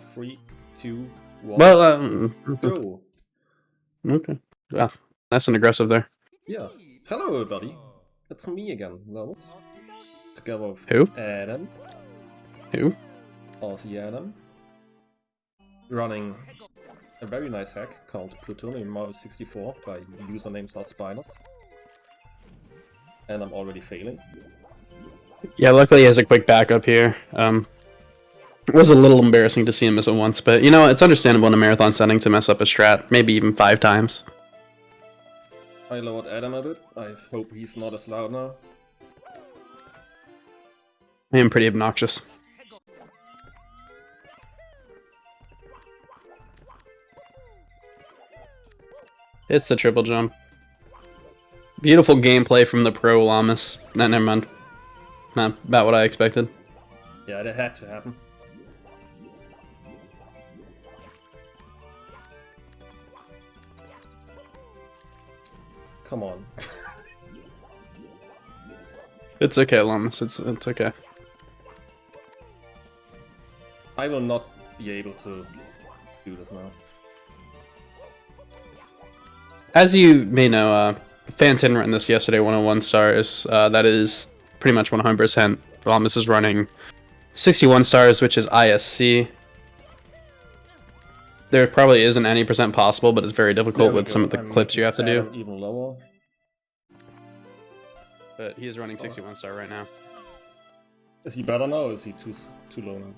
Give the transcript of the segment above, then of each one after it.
3, 2, 1. Well, Go. Okay. Wow, that's an aggressive there. Yeah. Hello, everybody. It's me again, Lahmus. Together with Who? Adam. Who? Aussie Adam. Running a very nice hack called Plutonium 64 by username /spiners. And I'm already failing. Yeah, luckily he has a quick backup here. It was a little embarrassing to see him miss it once, but you know, it's understandable in a marathon setting to mess up a strat, maybe even 5 times. I lowered Adam a bit. I hope he's not as loud now. I am pretty obnoxious. It's the triple jump. Beautiful gameplay from the pro Lahmus. Nah, never mind. Not about what I expected. Yeah, that had to happen. Come on. It's okay, Lahmus. It's okay. I will not be able to do this now. As you may know, Phantom ran this yesterday 101 stars. That is pretty much 100%. Lahmus is running 61 stars, which is ISC. There probably isn't any percent possible, but it's very difficult with some of the clips you have to do. Even lower. But he is running 61 star right now. Is he better now, or is he too low now?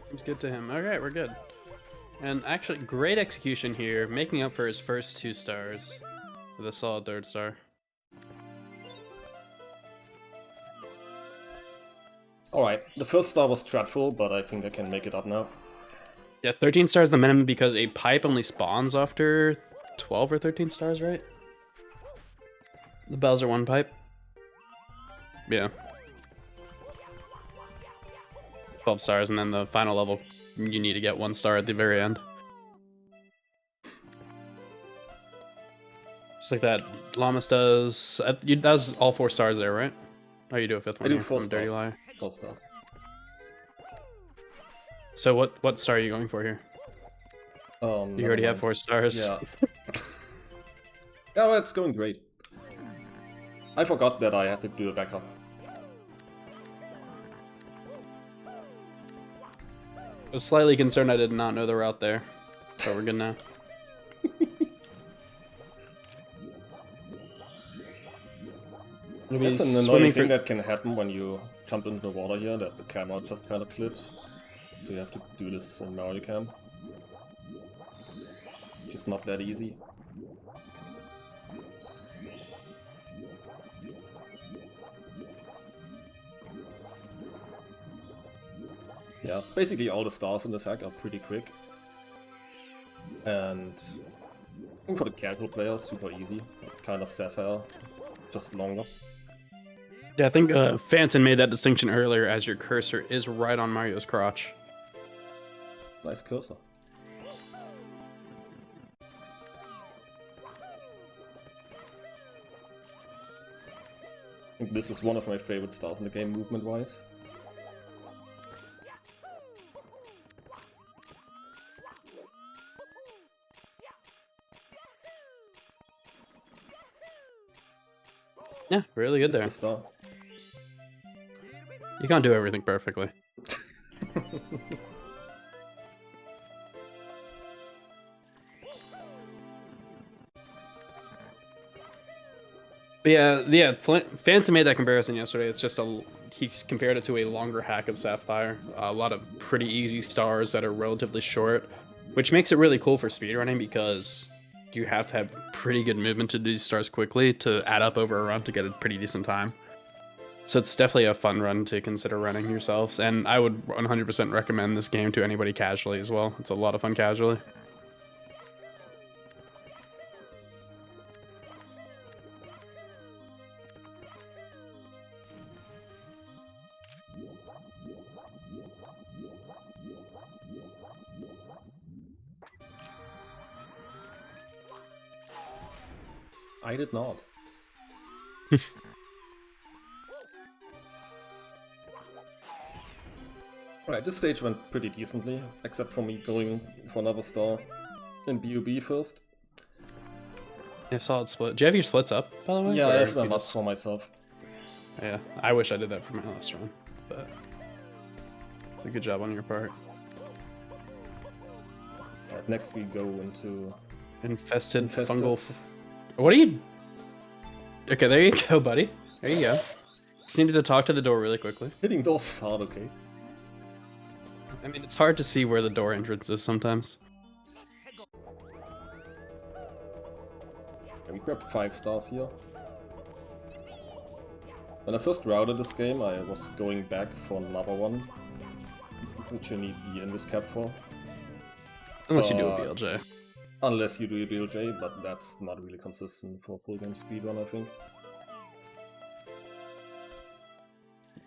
Seems good to him. Alright, we're good. And actually, great execution here, making up for his first 2 stars with a solid 3rd star. Alright, the first star was dreadful, but I think I can make it up now. Yeah, 13 stars the minimum because a pipe only spawns after 12 or 13 stars, right? The bells are 1 pipe. Yeah. 12 stars, and then the final level, you need to get 1 star at the very end. Just like that, Lahmus does. Does all 4 stars there, right? Oh, you do a 5th one. I do here 4 from stars. Dirty Lie. 4 stars. So what star are you going for here? You already have 4 stars. Yeah. Yeah, it's going great. I forgot that I had to do a backup. I was slightly concerned I did not know the route there, but we're good now. That's an annoying thing that can happen when you jump into the water here, that the camera just kind of clips. So you have to do this in Mario Cam. Which is not that easy. Yeah, basically all the stars in this hack are pretty quick. And I think for the casual player, super easy. Kind of Sapphire, just longer. Yeah, I think Phantom made that distinction earlier as your cursor is right on Mario's crotch. Nice cursor. I think this is one of my favorite stars in the game, movement-wise. Yeah, really good there. The star. You can't do everything perfectly. But yeah, Phantom made that comparison yesterday. It's just he's compared it to a longer hack of Sapphire. A lot of pretty easy stars that are relatively short, which makes it really cool for speedrunning because you have to have pretty good movement to do these stars quickly to add up over a run to get a pretty decent time. So it's definitely a fun run to consider running yourselves, and I would 100% recommend this game to anybody casually as well. It's a lot of fun casually. I did not. Alright, this stage went pretty decently, except for me going for another star in BUB first. Yeah, solid split. Do you have your splits up, by the way? Yeah, Or I have them you up just- for myself. Yeah, I wish I did that for my last run, but it's a good job on your part. Alright, next we go into... Infested. Infested. Fungal... What are you... Okay, there you go, buddy. There you go. Just needed to talk to the door really quickly. Hitting doors is hard, okay. I mean, it's hard to see where the door entrance is sometimes. Yeah, we grabbed 5 stars here. When I first routed this game, I was going back for another one, which you need the Invis cap for. Unless you do a BLJ. Unless you do a BLJ, but that's not really consistent for full game speedrun, I think.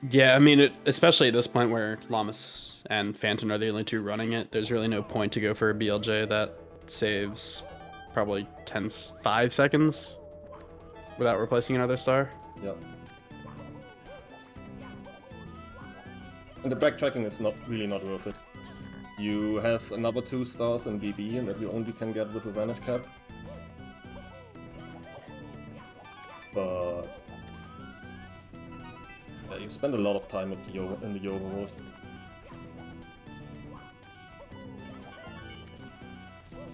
Yeah, I mean, especially at this point where Lahmus and Phantom are the only two running it, there's really no point to go for a BLJ that saves probably 5 seconds without replacing another star. Yeah. And the backtracking is not worth it. You have another 2 stars in BB, and that you only can get with a Vanish cap. But yeah, you spend a lot of time in the Yoga world.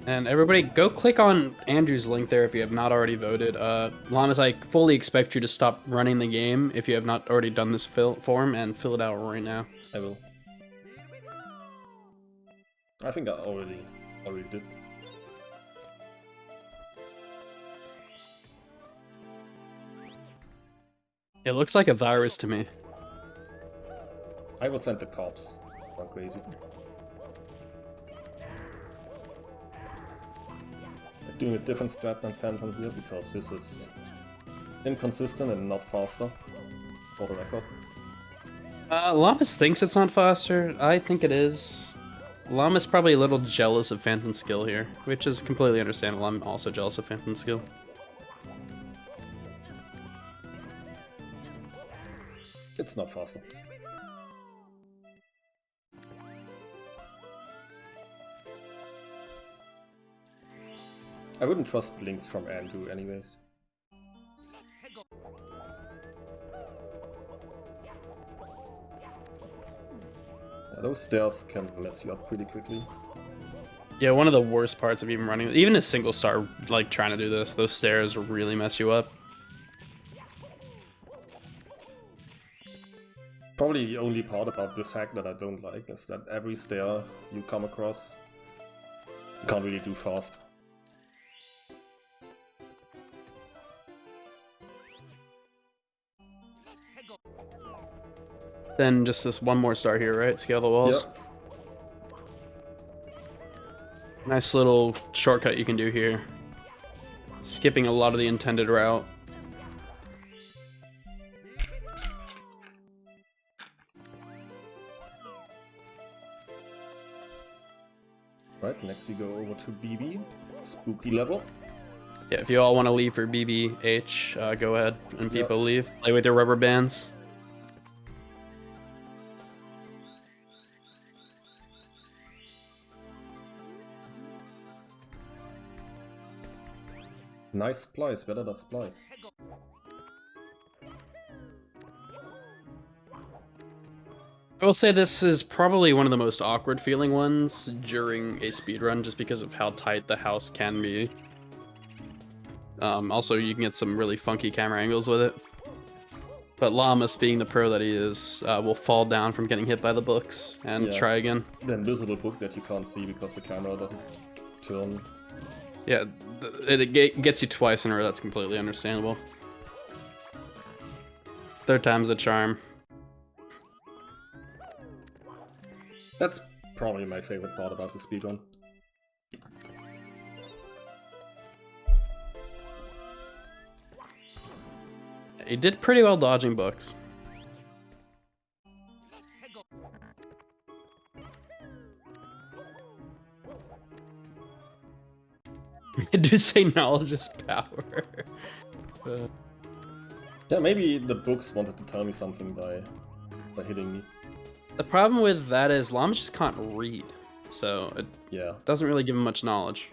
And everybody, go click on Andrew's link there if you have not already voted. Lahmus, I fully expect you to stop running the game if you have not already done this form and fill it out right now. I will. I think I already did. It looks like a virus to me. I will send the cops. Gone crazy. I'm doing a different strat than Phantom here because this is inconsistent and not faster, for the record. Lahmus thinks it's not faster. I think it is. Lahmus probably a little jealous of Phantom's skill here, which is completely understandable. I'm also jealous of Phantom's skill. It's not faster. I wouldn't trust blinks from Andrew anyways. Yeah, those stairs can mess you up pretty quickly. Yeah, one of the worst parts of even running, even a single star, like trying to do this, those stairs really mess you up. Probably the only part about this hack that I don't like is that every stair you come across, you can't really do fast. Then just this one more star here, right? Scale the walls. Yep. Nice little shortcut you can do here. Skipping a lot of the intended route. Right, next we go over to BB, spooky level. Yeah, if you all want to leave for BBH, go ahead and people leave. Play with your rubber bands. Nice splice, better the splice. I will say this is probably one of the most awkward feeling ones during a speedrun just because of how tight the house can be. Also, you can get some really funky camera angles with it. But Lahmus, being the pro that he is, will fall down from getting hit by the books and try again. The invisible book that you can't see because the camera doesn't turn. Yeah, it gets you twice in a row, that's completely understandable. Third time's the charm. That's probably my favorite part about the speedrun. He did pretty well dodging books. I do say knowledge is power. Yeah, maybe the books wanted to tell me something by hitting me. The problem with that is Lahmus just can't read, so it doesn't really give him much knowledge.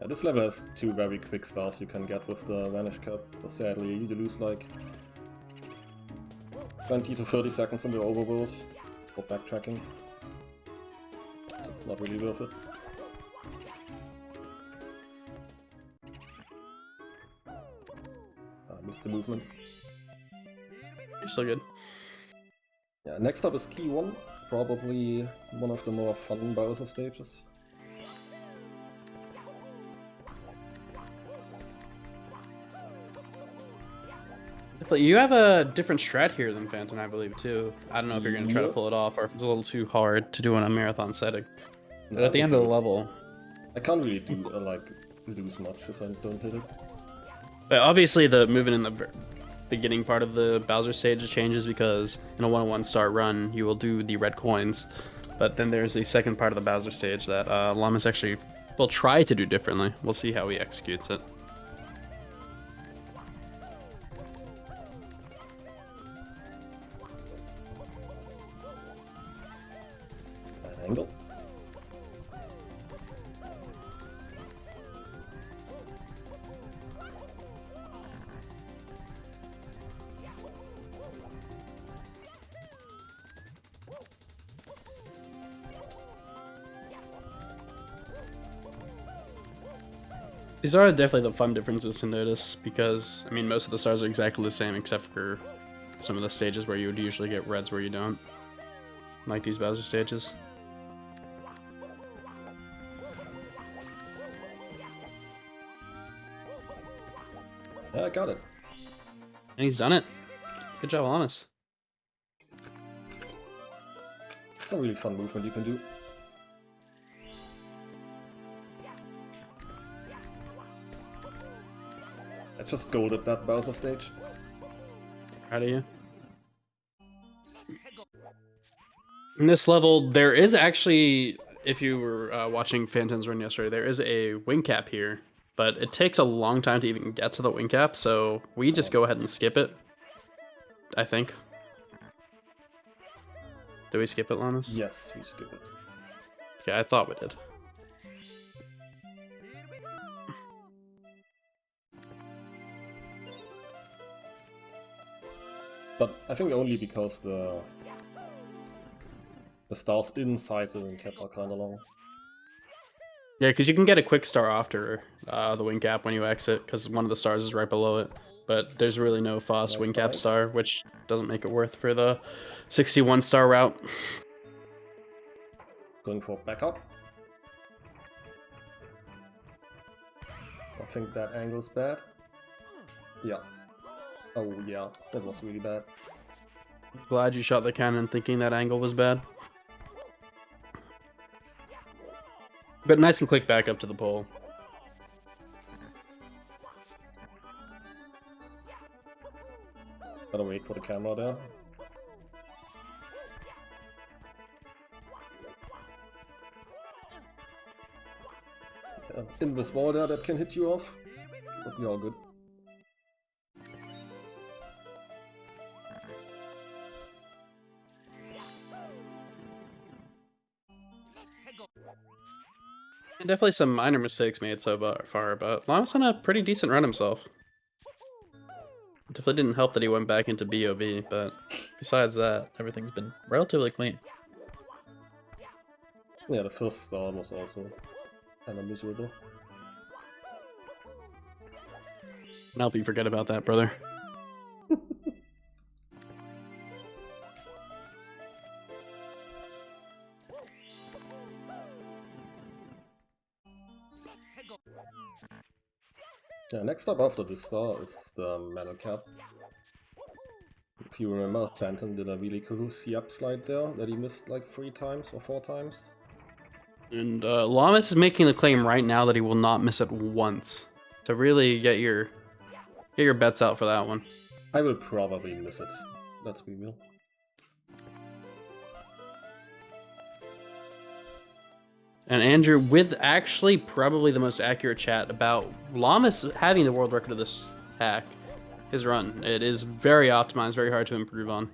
Yeah, this level has 2 very quick stars you can get with the Vanish Cap, but sadly you lose like 20 to 30 seconds in the overworld for backtracking, so it's not really worth it. I missed the movement. You're still good. Yeah, next up is Key 1, probably one of the more fun Bowser stages. You have a different strat here than Phantom, I believe, too. I don't know if you're going to try to pull it off or if it's a little too hard to do in a marathon setting. But at the end of the level... I can't really do, lose much if I don't hit it. But obviously the movement in the beginning part of the Bowser stage changes because in a 101 star run, you will do the red coins. But then there's a second part of the Bowser stage that Lahmus actually will try to do differently. We'll see how he executes it. Angle. These are definitely the fun differences to notice because, I mean, most of the stars are exactly the same except for some of the stages where you would usually get reds where you don't. Like these Bowser stages. Yeah, I got it. And he's done it. Good job, Lahmus. It's a really fun movement you can do. I just golded that Bowser stage. Proud of you. In this level, there is actually, if you were watching Phantom's run yesterday, there is a wing cap here, but it takes a long time to even get to the wing cap, so we just go ahead and skip it, I think. Do we skip it, Lahmus? Yes, we skip it. Yeah, I thought we did. But I think only because the stars inside the wing cap are kind of long. Yeah, because you can get a quick star after the wing cap when you exit, because one of the stars is right below it. But there's really no fast wing cap star, which doesn't make it worth for the 61 star route. Going for backup. I think that angle's bad. Yeah. Oh yeah, that was really bad. Glad you shot the cannon thinking that angle was bad. But nice and quick back up to the pole. Gotta wait for the camera there. In this wall there that can hit you off, but you're all good. And definitely some minor mistakes made so far, but Lahmus on a pretty decent run himself. Definitely didn't help that he went back into BOB, but besides that, everything's been relatively clean. Yeah, the first star was also kind of miserable. I'll help you forget about that, brother. Yeah, next up after this star is the metal cap. if you remember, Phantom did a really cool C-up slide there that he missed like 3 times or 4 times. And Lahmus is making the claim right now that he will not miss it once. To really get your bets out for that one. I will probably miss it. Let's be real. And Andrew, with actually probably the most accurate chat about Lahmus having the world record of this hack, his run. It is very optimized, very hard to improve on.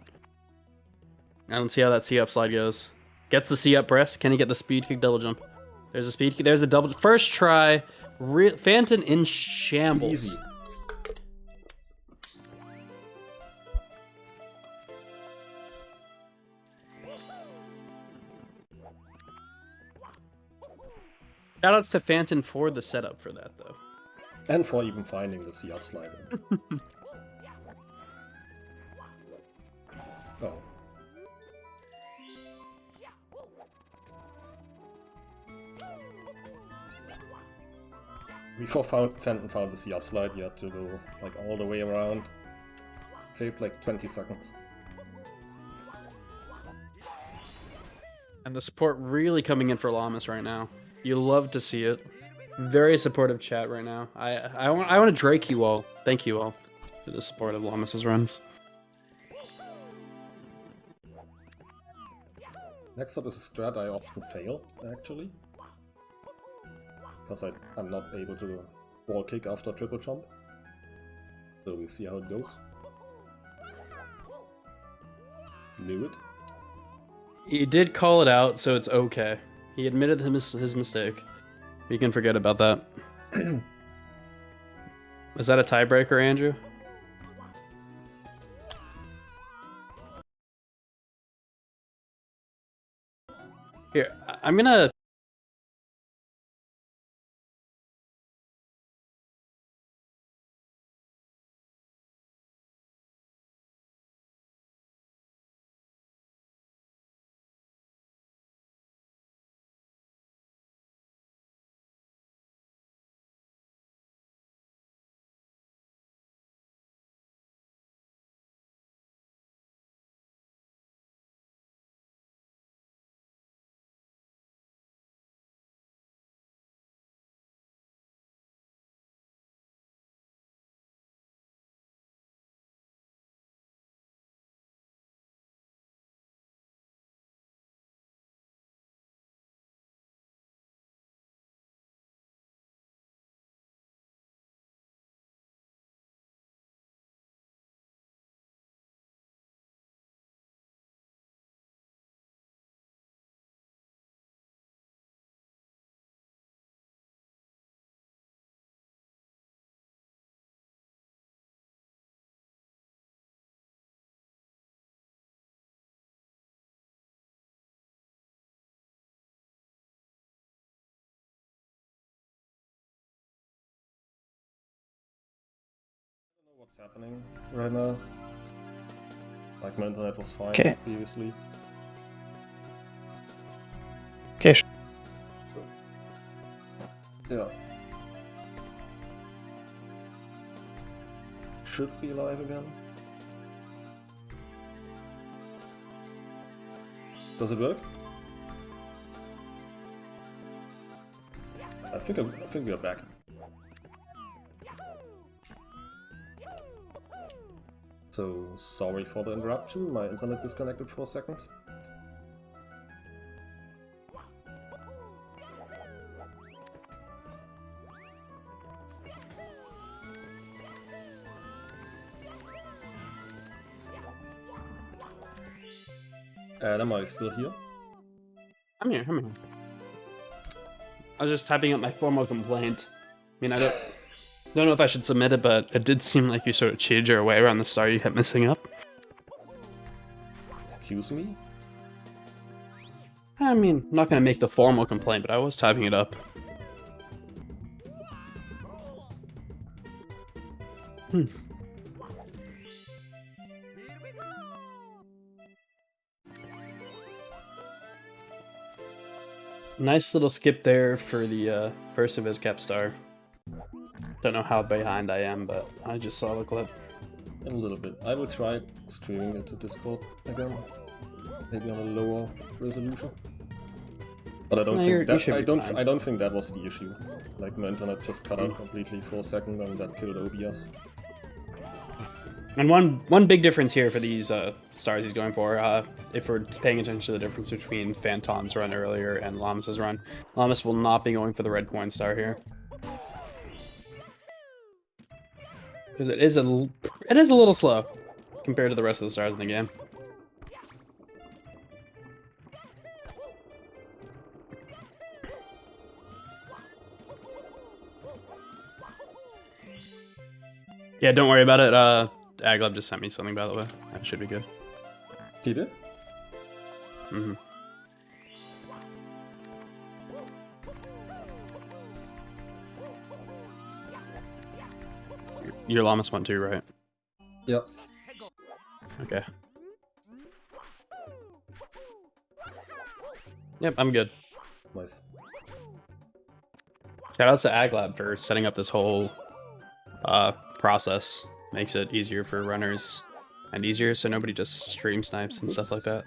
And let's see how that C-up slide goes. Gets the C-up press. Can he get the speed kick double jump? There's a speed kick. There's a double. First try. Phantom in shambles. Easy. Shoutouts to Phantom for the setup for that, though. And for even finding the C-up slider. Oh. Before Phantom found the C-up slide, you had to go like all the way around. It saved like 20 seconds. And the support really coming in for Lahmus right now. You love to see it. Very supportive chat right now. I want to Drake you all. Thank you all for the support of Lahmus's runs. Next up is a strat I often fail, actually. Because I'm not able to wall kick after triple jump. So we'll see how it goes. Knew it. He did call it out, so it's okay. He admitted his mistake. We can forget about that. Was that a tiebreaker, Andrew? Here, I'm gonna... What's happening right now? Like my internet was fine previously. Okay. Yeah. Should be live again. Does it work? I think we are back. So, sorry for the interruption, my internet disconnected for a second. Adam, are you still here? I'm here. I was just typing up my formal complaint. I mean, I don't know if I should submit it, but it did seem like you sort of cheated your way around the star you kept messing up. Excuse me? I mean, I'm not going to make the formal complaint, but I was typing it up. Nice little skip there for the first of his cap star. Don't know how behind I am, but I just saw the clip. A little bit. I will try streaming it to Discord again. Maybe on a lower resolution. But I don't think that I don't think that was the issue. Like my internet just cut out completely for a second and that killed OBS. And one big difference here for these stars he's going for, if we're paying attention to the difference between Phantom's run earlier and Lahmus's run, Lahmus will not be going for the red coin star here. Because it is a little slow compared to the rest of the stars in the game. Yeah, don't worry about it. Aglab just sent me something, by the way. That should be good. He did? Mm-hmm. Your Lahmus one too, right? Yep. Okay. Yep, I'm good. Nice. Shout out to Aglab for setting up this whole process. Makes it easier for runners and easier so nobody just stream snipes and stuff like that.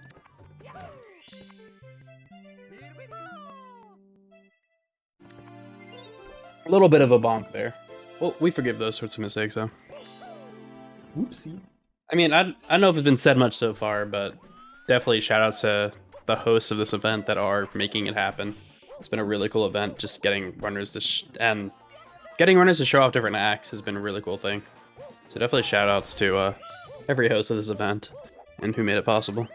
A little bit of a bonk there. Well, we forgive those sorts of mistakes, though. Oopsie. I mean, I don't know if it's been said much so far, but definitely shout outs to the hosts of this event that are making it happen. It's been a really cool event. Just getting runners to show off different acts has been a really cool thing. So definitely shout outs to every host of this event and who made it possible.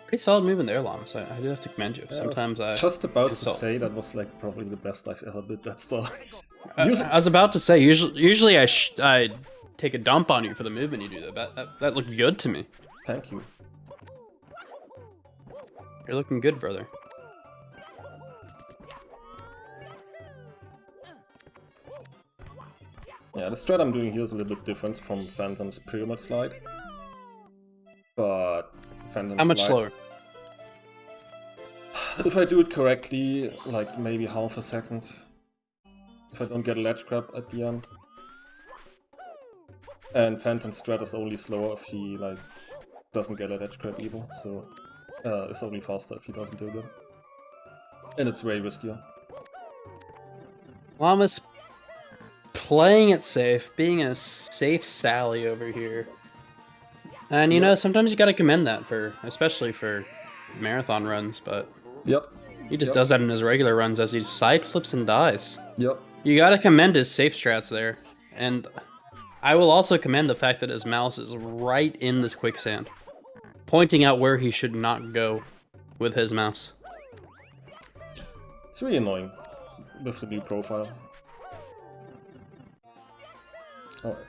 Pretty solid move in there, Lahmus. I do have to commend you. Yeah, Sometimes I was just about to say that was like probably the best I've ever did that star. I was about to say usually I take a dump on you for the movement you do. That looked good to me. Thank you. You're looking good, brother. Yeah, the strat I'm doing here is a little bit different from Phantom's Pyramid Slide. But Phantom's How much slide, slower? if I do it correctly, like maybe half a second. If I don't get a ledge grab at the end. And Phantom's strat is only slower if he like doesn't get a ledge grab either, so it's only faster if he doesn't do that. And it's way riskier. Lahmus playing it safe, being a safe Sally over here. And you know, sometimes you gotta commend that especially for marathon runs, but Yep. he just does that in his regular runs as he side flips and dies. Yep. You gotta commend his safe strats there. And I will also commend the fact that his mouse is right in this quicksand, pointing out where he should not go with his mouse. It's really annoying with the new profile. Alright.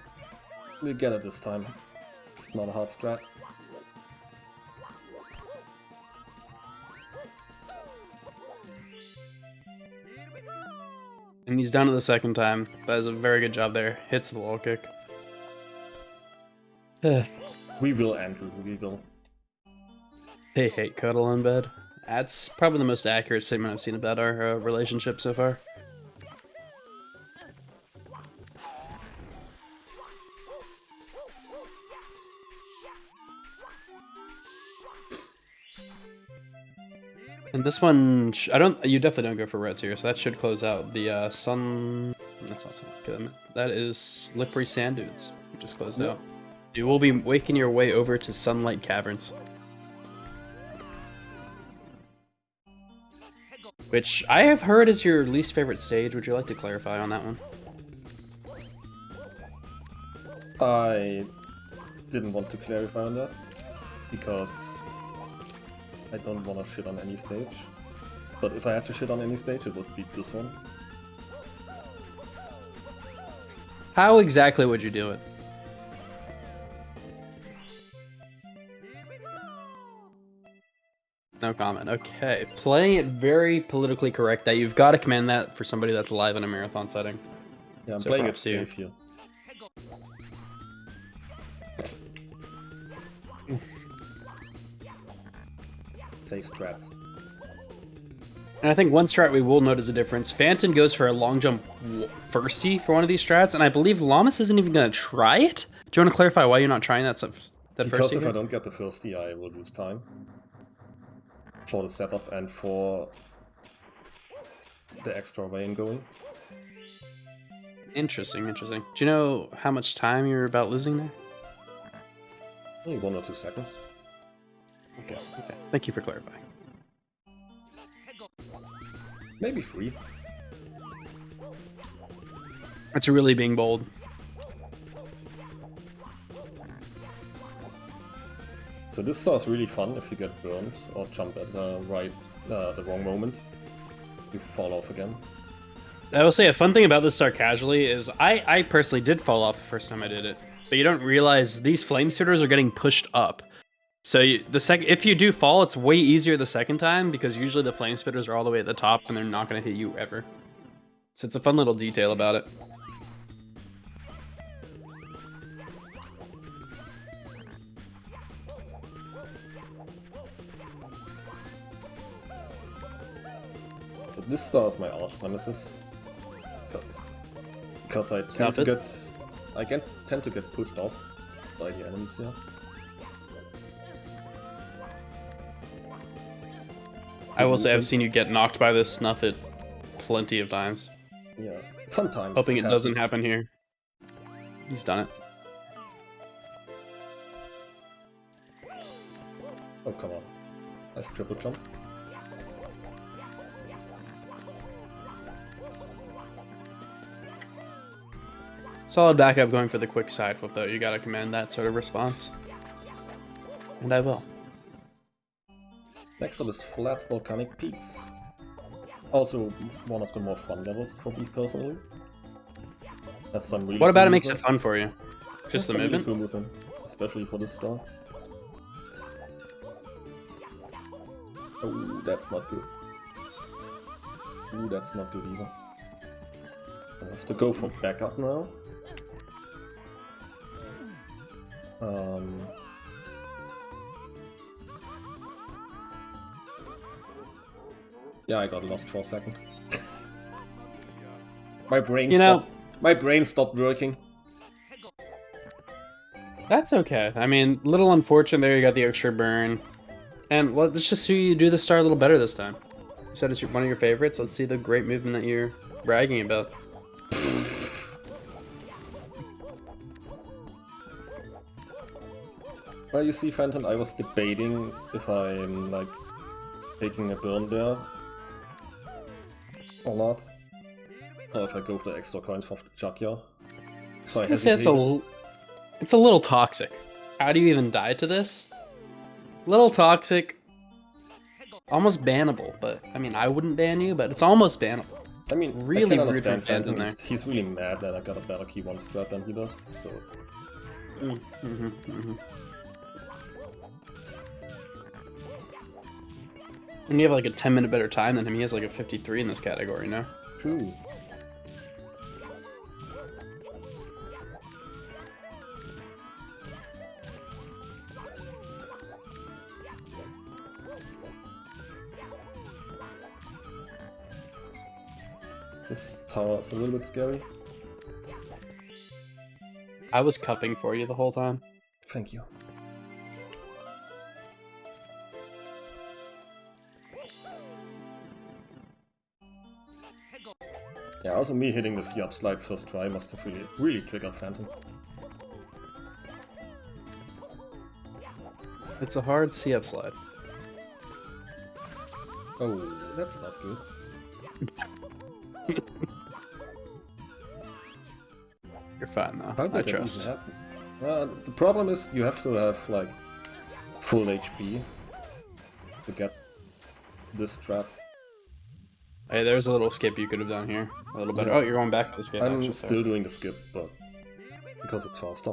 We'll get it this time. It's not a hard strat. And he's done it the second time. That is a very good job there. Hits the wall kick. We will, Andrew, we will. They hate cuddle in bed. That's probably the most accurate statement I've seen about our relationship so far. And this one, you definitely don't go for reds here, so that should close out the sun. That's not sun. That is slippery sand dunes. We just closed out. You will be making your way over to Sunlight Caverns, which I have heard is your least favorite stage. Would you like to clarify on that one? I didn't want to clarify on that because I don't want to shit on any stage. But if I had to shit on any stage, it would be this one. How exactly would you do it? No comment. Okay. Playing it very politically correct. That you've got to commend that for somebody that's live in a marathon setting. Yeah, I'm playing it safe here. Safe strats. And I think one strat we will notice a difference. Phantom goes for a long jump firsty for one of these strats, and I believe Lahmus isn't even going to try it. Do you want to clarify why you're not trying that because if I don't get the firsty, I will lose time for the setup and for the extra vein going. Interesting. Do you know how much time you're about losing there? Only 1 or 2 seconds. Okay. Thank you for clarifying. Maybe 3. That's really being bold. So this star is really fun if you get burned or jump at the wrong moment. You fall off again. I will say a fun thing about this star casually is I personally did fall off the first time I did it, but you don't realize these flame shooters are getting pushed up. So if you do fall, it's way easier the second time because usually the flame spitters are all the way at the top and they're not going to hit you ever. So it's a fun little detail about it. So this star is my arch nemesis because I tend to get pushed off by the enemies here. I will say I've seen you get knocked by this snuff it plenty of times. Yeah, sometimes. Hoping it doesn't happen here. He's done it. Oh, come on. Nice triple jump. Solid backup going for the quick side flip though. You gotta commend that sort of response. And I will. Next up is Flat Volcanic Peaks. Also one of the more fun levels for me personally. Has some really what about it makes it fun for you? Just the movement? Really cool movement, especially for this star. Oh, that's not good. Ooh, that's not good either. I have to go for backup now. Yeah, I got lost for a second. My brain stopped working. That's okay. I mean, little unfortunate there. You got the extra burn, and let's just see you do the star a little better this time. You said it's one of your favorites. Let's see the great movement that you're bragging about. Well, you see, Phantom, I was debating if I'm like taking a burn there or not, or if I go for the extra coins for the Chakya. So I hesitated. It's a little toxic. How do you even die to this? Little toxic. Almost bannable, but I mean, I wouldn't ban you, but it's almost bannable. I mean, really I can rude understand for Phantom there. He's really mad that I got a better key 1 strat than he does, so... And you have like a 10-minute better time than him. He has like a 53 in this category now. True. This tower is a little bit scary. I was cupping for you the whole time. Thank you. Yeah, also me hitting the C-up slide first try must have really triggered Phantom. It's a hard C-up slide. Oh, that's not good. You're fine though. How did that trust. even happen? The problem is you have to have like full HP to get this trap. Hey, there's a little skip you could have done here. A little better. Yeah. Oh, you're going back to the skip. I'm still doing the skip, but because it's faster.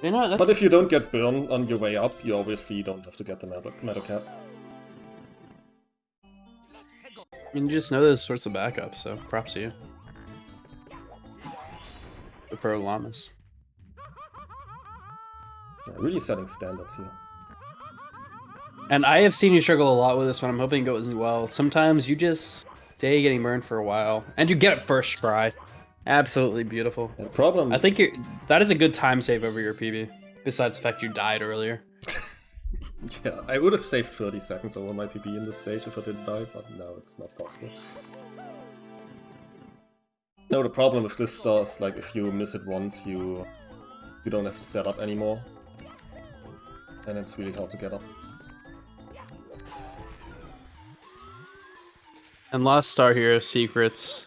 You know, but if you don't get burned on your way up, you obviously don't have to get the meta cap. You just know those sorts of backups, so props to you. pro Lahmus. Yeah, really setting standards here. And I have seen you struggle a lot with this one. I'm hoping it goes well. Sometimes you just stay getting burned for a while, and you get it first try. Absolutely beautiful. The problem... I think that is a good time save over your PB, besides the fact you died earlier. Yeah, I would have saved 30 seconds over my PB in this stage if I didn't die, but no, it's not possible. No, the problem with this star is, like, if you miss it once, you don't have to set up anymore. And it's really hard to get up. And last star here, secrets.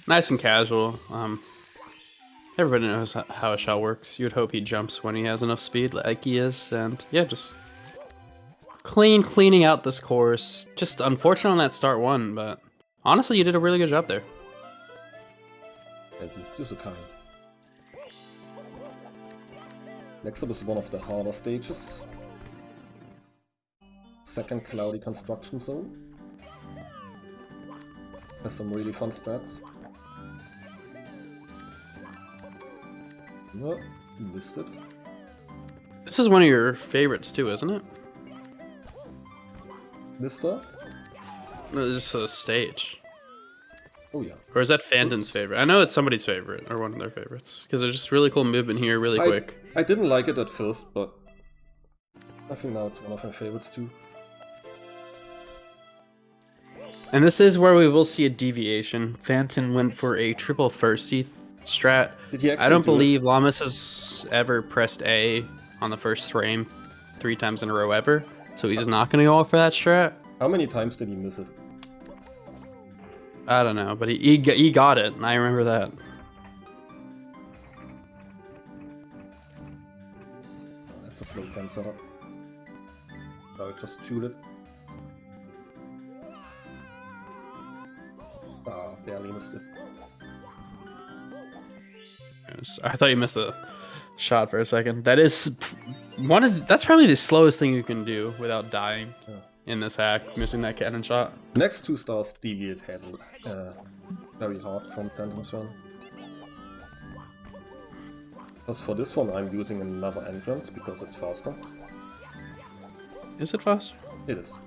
Nice and casual. Everybody knows how a shell works. You'd hope he jumps when he has enough speed, like he is, and yeah, just cleaning out this course. Just unfortunate on that start one, but honestly, you did a really good job there. Thank you. Just so kind. Next up is one of the harder stages. Second cloudy construction zone. Has some really fun strats. No, you missed it. This is one of your favorites too, isn't it? This star? No, it's just a stage. Oh yeah. Or is that Phantom's favorite? I know it's somebody's favorite, or one of their favorites. Because there's just really cool movement here, really quick. I didn't like it at first, but I think now it's one of my favorites too. And this is where we will see a deviation. Phantom went for a triple firsty strat. Did he actually I don't believe Lahmus has ever pressed A on the first frame 3 times in a row ever. So he's not going to go for that strat. How many times did he miss it? I don't know, but he got it, and I remember that. That's a slow can setup. I just shoot it. Ah, barely missed it. I thought you missed the shot for a second. That is that's probably the slowest thing you can do without dying in this hack, missing that cannon shot. Next 2 stars deviate heavily, very hard from Phantom's run. As for this one, I'm using another entrance because it's faster. Is it faster? It is.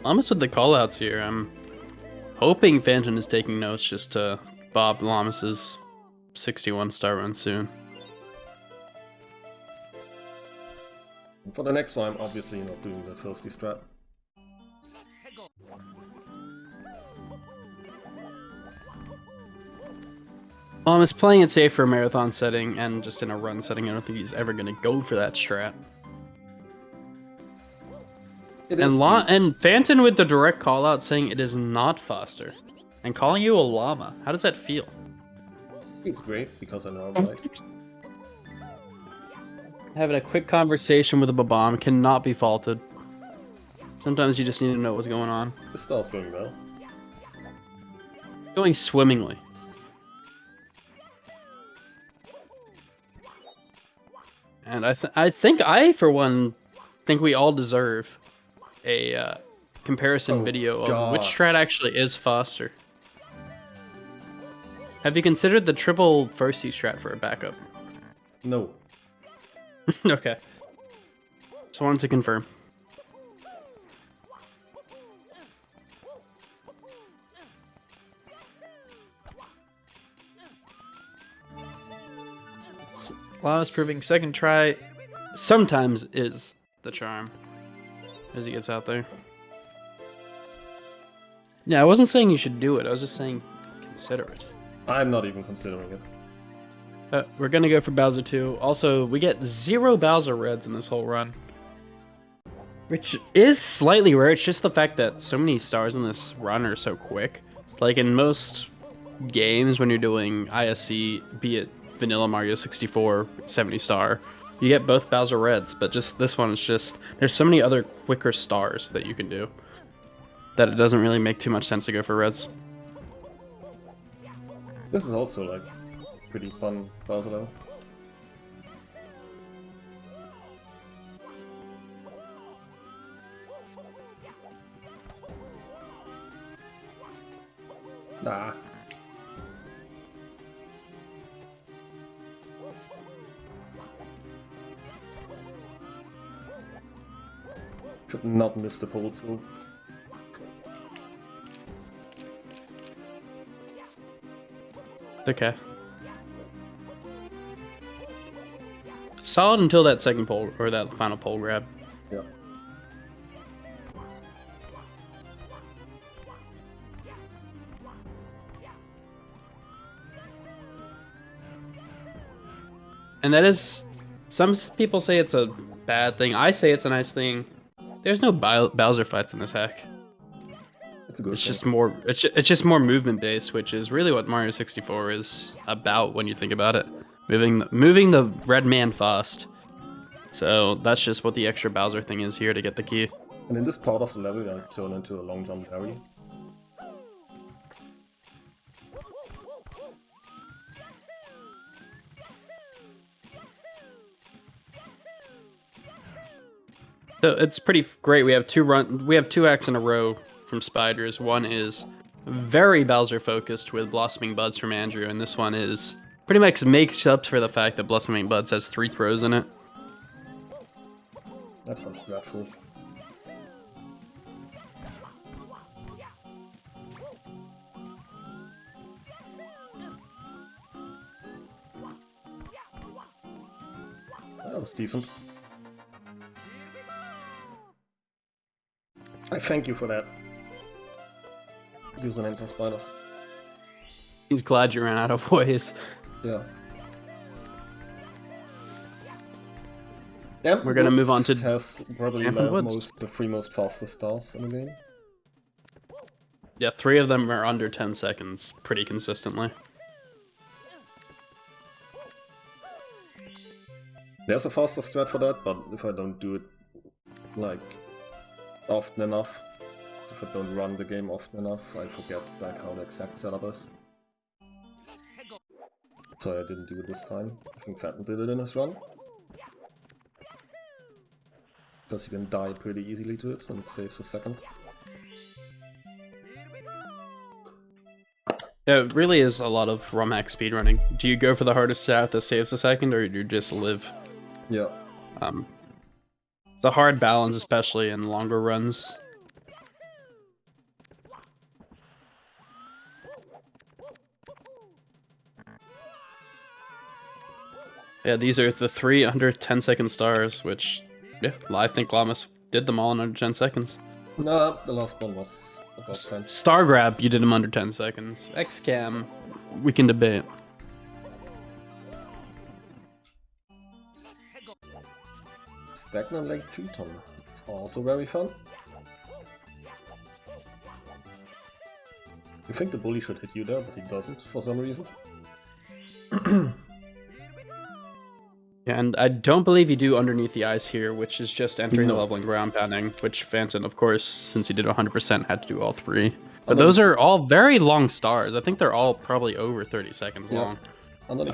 Lahmus with the callouts here. I'm hoping Phantom is taking notes just to bob Lahmus's 61 star run soon. And for the next one, I'm obviously not doing the thirsty strat. Lahmus playing it safe for a marathon setting and just in a run setting. I don't think he's ever going to go for that strat. And Phantom with the direct call out saying it is not faster. And calling you a llama. How does that feel? It's great because I know I'm right. Having a quick conversation with a Babam cannot be faulted. Sometimes you just need to know what's going on. This star's going well. Going swimmingly. And I think for one, think we all deserve a comparison video of which strat actually is faster. Have you considered the triple firsty strat for a backup? No. Okay. Just wanted to confirm. Lahmus proving second try sometimes is the charm as he gets out there. Yeah, I wasn't saying you should do it. I was just saying consider it. I'm not even considering it. We're gonna go for Bowser 2. Also, we get 0 Bowser Reds in this whole run. Which is slightly rare. It's just the fact that so many stars in this run are so quick. Like in most games when you're doing ISC, be it Vanilla Mario 64, 70 star, you get both Bowser Reds, but just this one is just, there's so many other quicker stars that you can do that it doesn't really make too much sense to go for Reds. This is also like pretty fun Bowser level. Nah. Should not miss the pole through. Okay. Solid until that second pole, or that final pole grab. Yeah. And that is, some people say it's a bad thing. I say it's a nice thing. There's no Bowser fights in this hack. It's just more. It's just more movement based, which is really what Mario 64 is about when you think about it. Moving the red man fast. So that's just what the extra Bowser thing is here to get the key. And in this part of the level, I turn into a long jump Larry. So it's pretty great. We have two acts in a row from Spiders. One is very Bowser focused with Blossoming Buds from Andrew, and this one is pretty much makes up for the fact that Blossoming Buds has 3 throws in it. That sounds dreadful. That was decent. I thank you for that. Usernames are spiders. He's glad you ran out of ways. Yeah. We're gonna move on to has probably the 3 most fastest stars in the game. Yeah, 3 of them are under 10 seconds pretty consistently. There's a faster strat for that, but if I don't do it like often enough, if I don't run the game often enough, I forget like how the exact setup is. So I didn't do it this time. I think Phantom did it in his run. Because you can die pretty easily to it, and it saves a second. Yeah, it really is a lot of ROM hack speedrunning. Do you go for the hardest stat that saves a second, or do you just live? Yeah. It's a hard balance, especially in longer runs. Yeah, these are the 3 under 10 second stars, which, yeah, I think Lahmus did them all in under 10 seconds. No, the last one was about 10. Star Grab, you did them under 10 seconds. X-Cam, we can debate. Stagnant Lake Pluton. It's also very fun. You think the bully should hit you there, but he doesn't for some reason. Yeah, and I don't believe you do underneath the ice here, which is just entering the leveling ground pounding, which Phantom, of course, since he did 100%, had to do all 3. But those are all very long stars. I think they're all probably over 30 seconds long.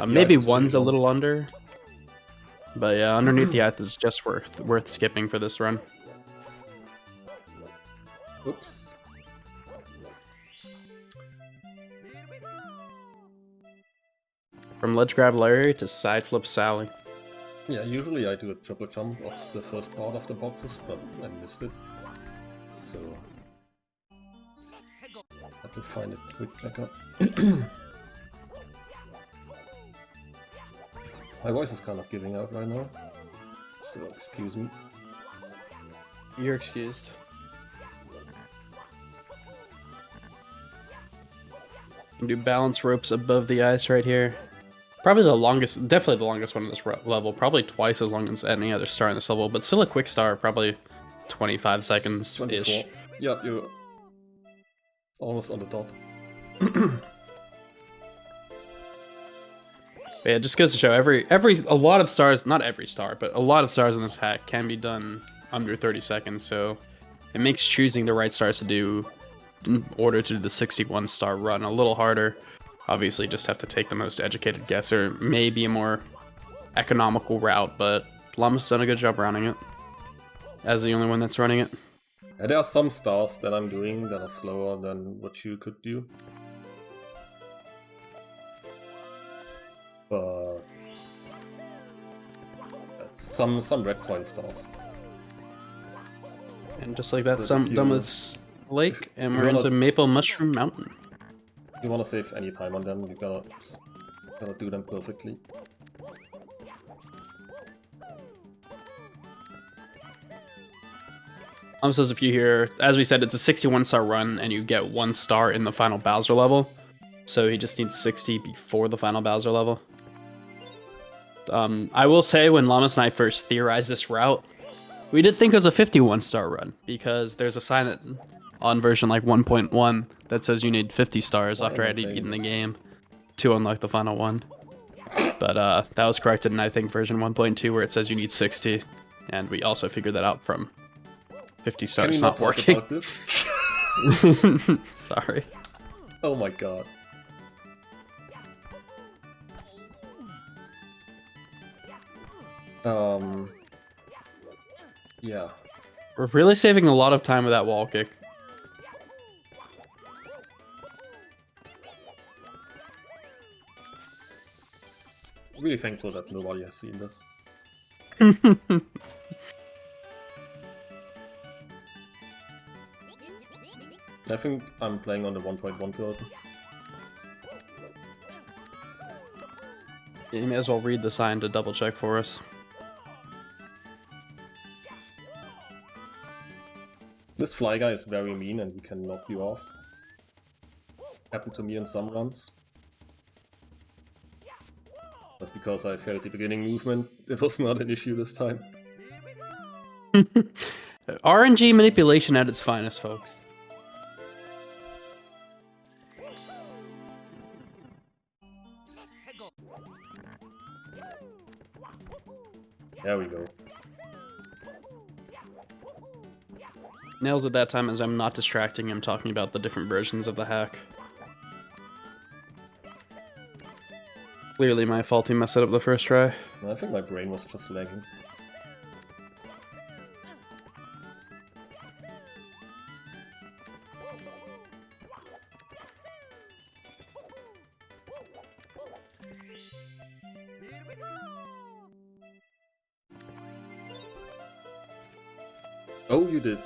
Maybe one's a little under. But yeah, underneath the ice is just worth skipping for this run. Oops. From ledge grab Larry to side flip Sally. Yeah, usually I do a triple jump off the first part of the boxes, but I missed it. So I have to find it quick back up. My voice is kind of giving out right now, so excuse me. You're excused. Do balance ropes above the ice right here. Probably the longest, definitely the longest one in this level. Probably twice as long as any other star in this level, but still a quick star, probably 25 seconds-ish. Yeah, you're almost on the dot. Yeah, it just goes to show a lot of stars, not every star, but a lot of stars in this hack can be done under 30 seconds, so it makes choosing the right stars to do in order to do the 61 star run a little harder. Obviously, just have to take the most educated guess, or maybe a more economical route, but Lahmus done a good job running it, as the only one that's running it. Yeah, there are some stars that I'm doing that are slower than what you could do. But some red coin stars. And just like that, some done with Lake, and we're into Maple Mushroom Mountain. If you want to save any time on them, you gotta do them perfectly. Says if you hear, as we said, it's a 61-star run, and you get 1 star in the final Bowser level. So he just needs 60 before the final Bowser level. I will say, when Lahmus and I first theorized this route, we did think it was a 51-star run, because there's a sign that on version like 1.1 that says you need 50 stars after I had beaten the game to unlock the final one. But that was corrected in, I think, version 1.2, where it says you need 60, and we also figured that out from 50 stars not working. About this? Sorry. Oh my god. Yeah. We're really saving a lot of time with that wall kick. Really thankful that nobody has seen this. I think I'm playing on the 1.1 version. You may as well read the sign to double check for us. This fly guy is very mean and he can knock you off. Happened to me in some runs. But because I failed the beginning movement, it was not an issue this time. RNG manipulation at its finest, folks. There we go. Nails at that time as I'm not distracting him talking about the different versions of the hack. Clearly my fault he messed it up the first try. I think my brain was just lagging. Oh, you did.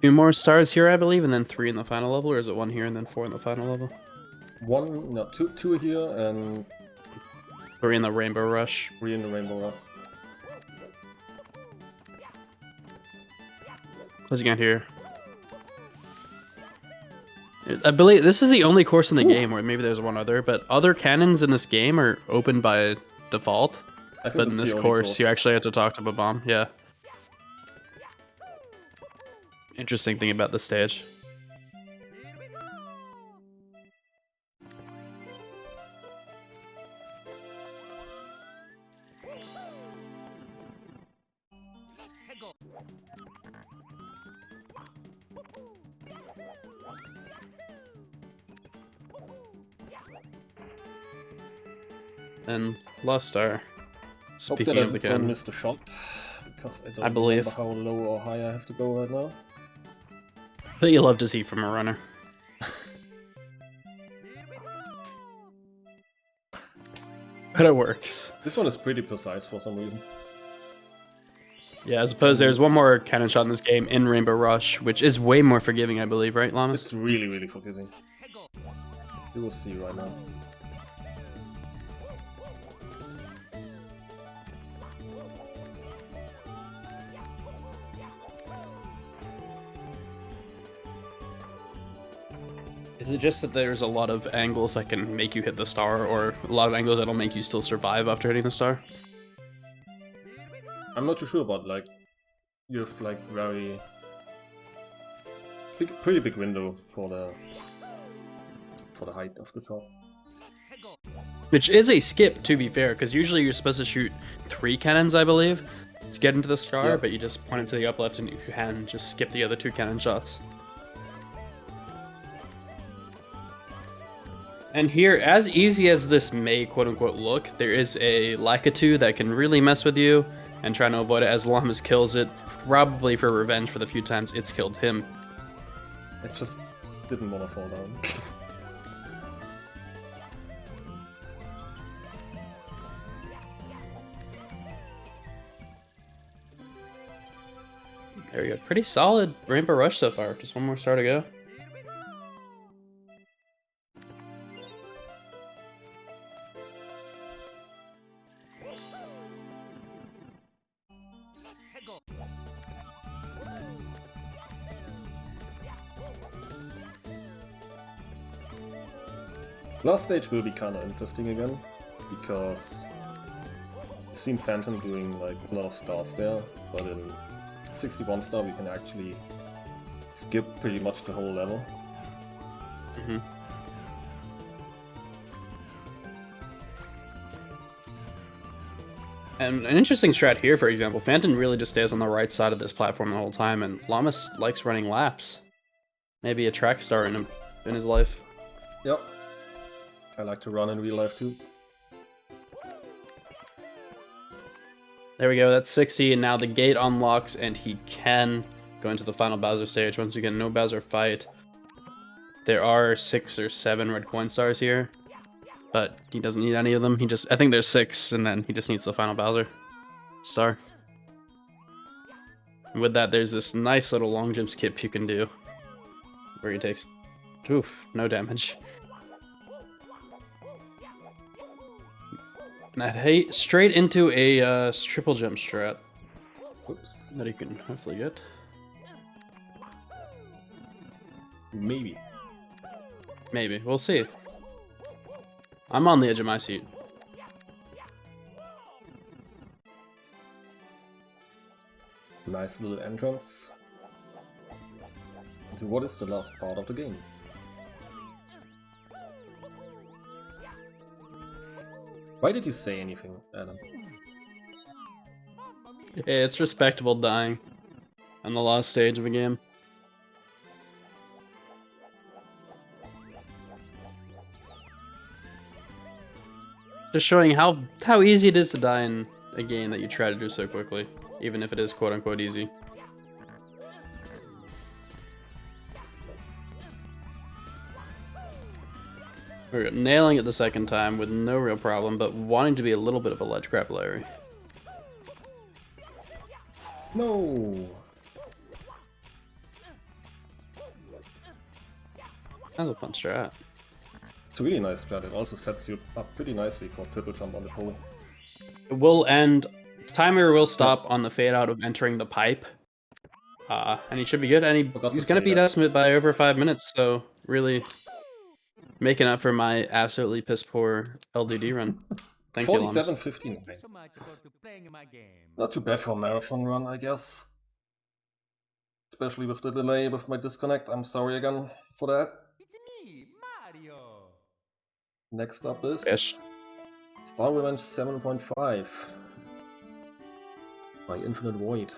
Two more stars here, I believe, and then 3 in the final level, or is it 1 here and then 4 in the final level? Two here and 3 in the Rainbow Rush. 3 in the Rainbow Rush. Closing out here. I believe this is the only course in the game, or maybe there's one other, but other cannons in this game are open by default. But in this course, you actually have to talk to Babam. Yeah. Interesting thing about this stage. And Lost Star. Speaking of the cannon. Don't miss the shot, because I don't remember how low or high I have to go right now. But you love to see from a runner. But it works. This one is pretty precise for some reason. Yeah, I suppose there's one more cannon shot in this game in Rainbow Rush, which is way more forgiving, I believe, right, Lahmus? It's really, really forgiving. You will see right now. Is it just that there's a lot of angles that can make you hit the star, or a lot of angles that'll make you still survive after hitting the star? I'm not too sure, but like, you have like pretty big window for the height of the top. Which is a skip, to be fair, because usually you're supposed to shoot 3 cannons, I believe, to get into the star, yeah. But you just point it to the up left and you can just skip the other 2 cannon shots. And here, as easy as this may quote-unquote look, there is a Lakitu that can really mess with you, and trying to avoid it as Lahmus kills it, probably for revenge for the few times it's killed him. It's just didn't want to fall down. There we go. Pretty solid Rainbow Rush so far. Just one more star to go. Last stage will be kind of interesting again, because you've seen Phantom doing like a lot of stars there, but in 61 star we can actually skip pretty much the whole level. Mm-hmm. And an interesting strat here, for example, Phantom really just stays on the right side of this platform the whole time, and Lahmus likes running laps. Maybe a track star in his life. Yep. I like to run in real life too. There we go, that's 60, and now the gate unlocks, and he can go into the final Bowser stage. Once again, no Bowser fight. There are 6 or 7 red coin stars here, but he doesn't need any of them. I think there's 6, and then he just needs the final Bowser star. And with that, there's this nice little long jump skip you can do, where he takes, no damage. And I'd hate straight into a triple jump strat. Oops. That he can hopefully get. Maybe. Maybe. We'll see. I'm on the edge of my seat. Nice little entrance into what is the last part of the game. Why did you say anything, Adam? Hey, it's respectable dying on the last stage of a game. Just showing how easy it is to die in a game that you try to do so quickly, even if it is quote-unquote easy. We're nailing it the second time with no real problem, but wanting to be a little bit of a ledge grab Larry. No! That was a fun strat. It's a really nice strat. It also sets you up pretty nicely for triple jump on the pole. It will end. Timer will stop on the fade out of entering the pipe. And he should be good. And he's going to beat Estimate by over 5 minutes, so really making up for my absolutely piss poor LDD run. Thank you, 47:59. Not too bad for a marathon run, I guess. Especially with the delay with my disconnect. I'm sorry again for that. Next up is Star Revenge 7.5 by Infinite Void.